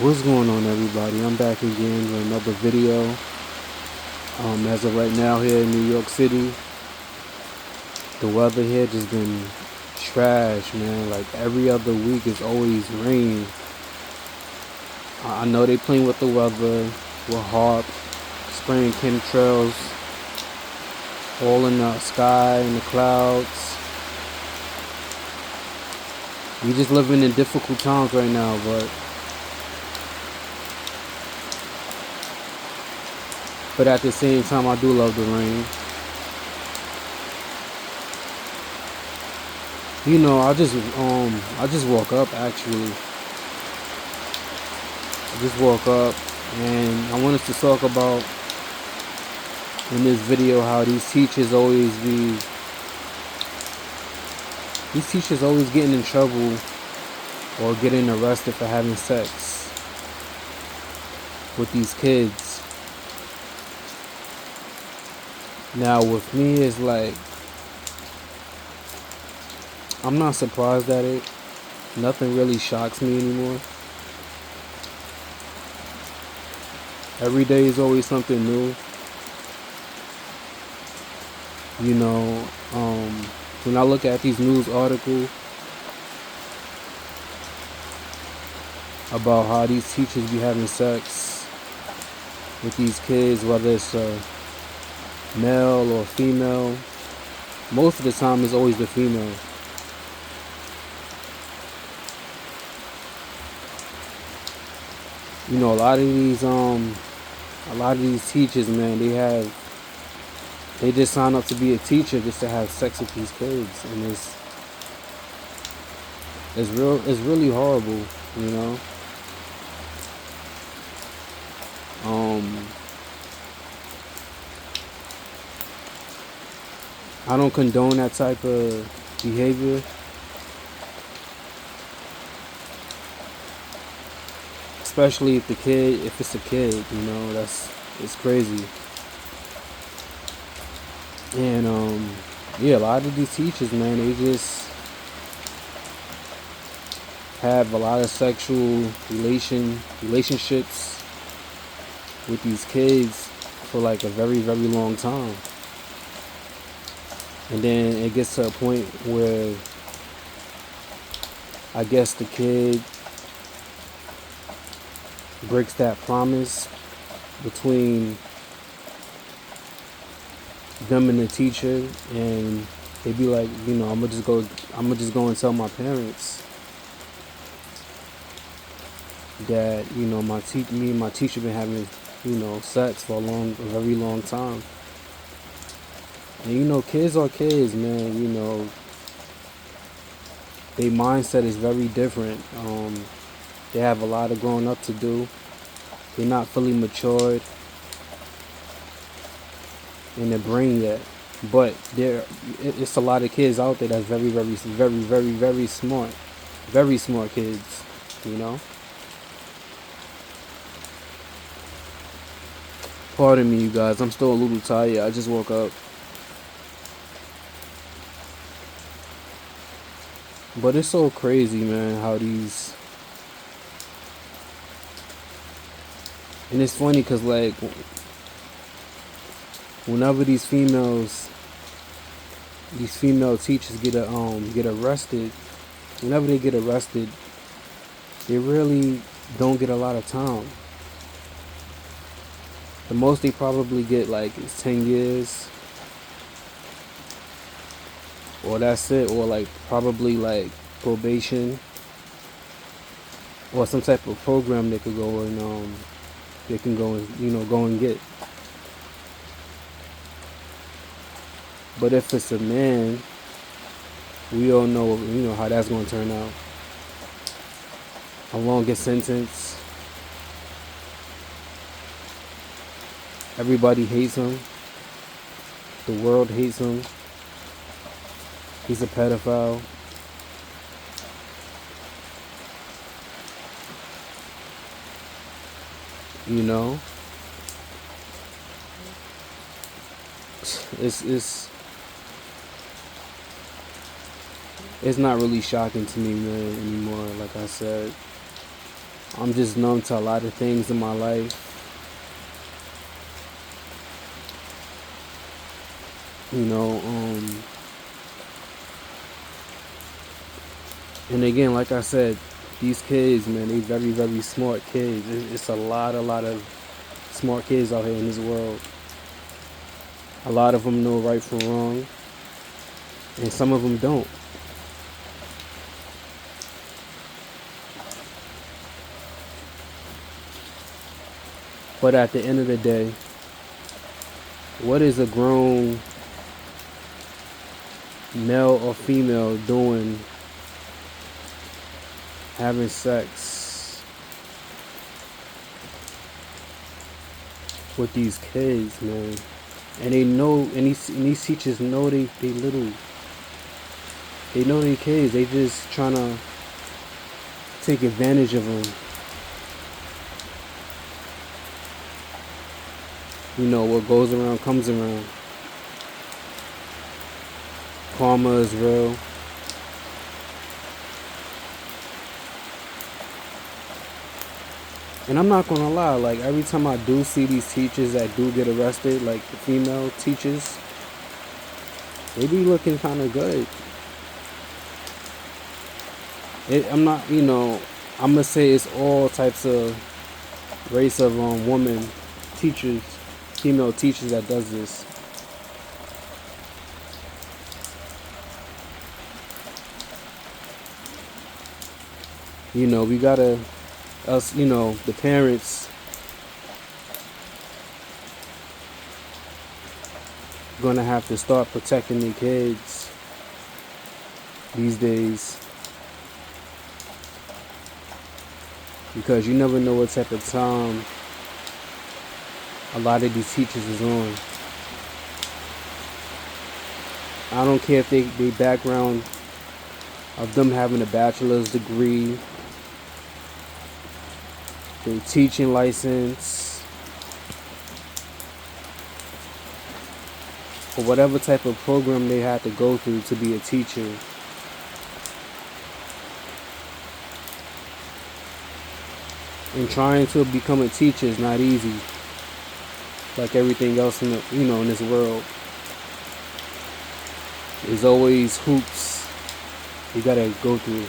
What's going on, everybody? I'm back again with another video. As of right now here in New York City, the weather here just been trash, man. Like every other week it's always rain. I know they playing with the weather, with harp, spraying chemtrails, all in the sky, in the clouds. We just living in difficult times right now, but at the same time, I do love the rain. You know, I just woke up actually. I just woke up, and I wanted to talk about in this video how these teachers always getting in trouble or getting arrested for having sex with these kids. Now with me, it's like, I'm not surprised at it. Nothing really shocks me anymore. Every day is always something new. You know, when I look at these news articles about how these teachers be having sex with these kids, whether it's male or female, most of the time it's always the female. You know, a lot of these teachers, man, they just sign up to be a teacher just to have sex with these kids, and it's really horrible, you know. I don't condone that type of behavior. Especially if it's a kid, you know, it's crazy. And yeah, a lot of these teachers, man, they just have a lot of sexual relationships with these kids for like a very, very long time. And then it gets to a point where I guess the kid breaks that promise between them and the teacher, and they be like, you know, I'm gonna just go and tell my parents that, you know, me and my teacher been having, you know, sex for a very long time. And you know, kids are kids, man. You know, their mindset is very different. They have a lot of growing up to do. They're not fully matured in their brain yet. But it's a lot of kids out there that's very, very, very, very, very smart. Very smart kids, you know. Pardon me, you guys. I'm still a little tired. I just woke up. But it's so crazy, man, how these... And it's funny because, like, whenever these female teachers get arrested, whenever they get arrested, they really don't get a lot of time. The most they probably get, like, is 10 years. Or that's it. Or, like, probably, like, probation. Or some type of program they could go and, they can go and, you know, go and get. But if it's a man, we all know, you know, how that's going to turn out. A longer sentence. Everybody hates him. The world hates him. He's a pedophile. You know, it's not really shocking to me, man, anymore. Like I said, I'm just numb to a lot of things in my life. You know, and again, like I said, these kids, man, they very, very smart kids. It's a lot of smart kids out here in this world. A lot of them know right from wrong, and some of them don't. But at the end of the day, what is a grown male or female doing having sex with these kids, man? And they know, and these teachers know they know they kids. They just trying to take advantage of them. You know, what goes around comes around. Karma is real. And I'm not gonna lie, like every time I do see these teachers that do get arrested, like the female teachers, they be looking kind of good. I'm not, you know, I'm gonna say it's all types of race of women teachers, female teachers that does this. You know, we gotta, us, you know, the parents gonna have to start protecting their kids these days, because you never know what type of time a lot of these teachers is on. I don't care if they background of them having a bachelor's degree, their teaching license, or whatever type of program they had to go through to be a teacher. And trying to become a teacher is not easy, like everything else in the, you know, in this world. There's always hoops you gotta go through.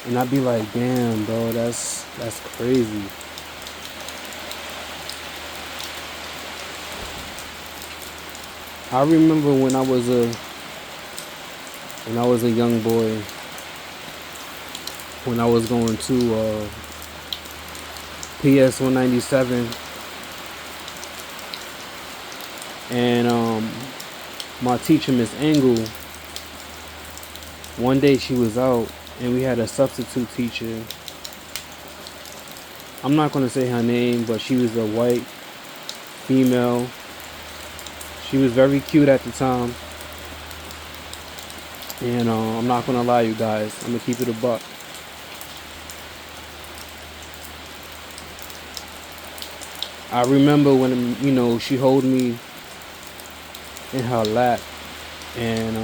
And I'd be like, damn, bro, that's crazy. I remember when I was a young boy, when I was going to PS 197, and my teacher, Miss Engel, one day she was out and we had a substitute teacher. I'm not going to say her name, but she was a white female. She was very cute at the time. And I'm not going to lie, you guys. I'm going to keep it a buck. I remember when, you know, she held me in her lap, and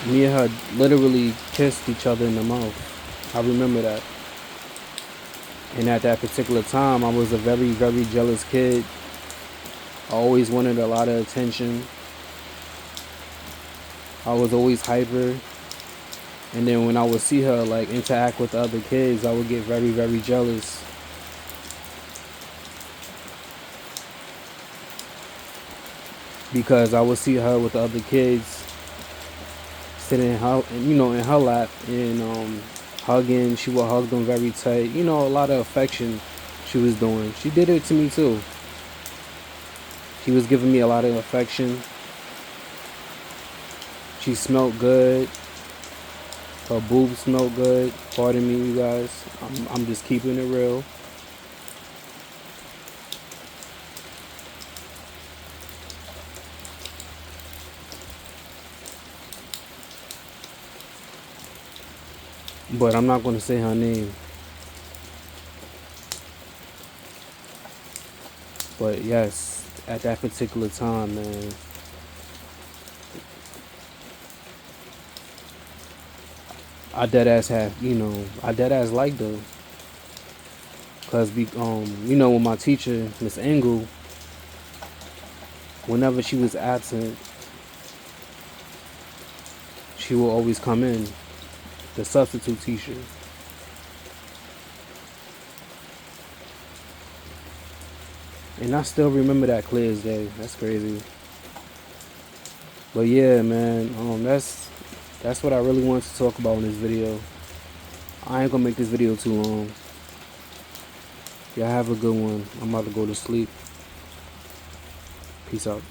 me and her literally kissed each other in the mouth. I remember that. And at that particular time, I was a very, very jealous kid. I always wanted a lot of attention. I was always hyper. And then when I would see her like interact with the other kids, I would get very, very jealous. Because I would see her with the other kids sitting in her, you know, in her lap, and hugging. She would hug them very tight. You know, a lot of affection she was doing. She did it to me too. She was giving me a lot of affection. She smelled good. Her boobs smelled good. Pardon me, you guys. I'm just keeping it real. But I'm not going to say her name. But yes, at that particular time, man, I dead ass have, I dead ass liked her. Cause with my teacher, Miss Engel, whenever she was absent, she will always come in, the substitute teacher. And I still remember that clear as day. That's crazy. But yeah, man, that's what I really wanted to talk about in this video. I ain't gonna make this video too long. Y'all have a good one. I'm about to go to sleep. Peace out.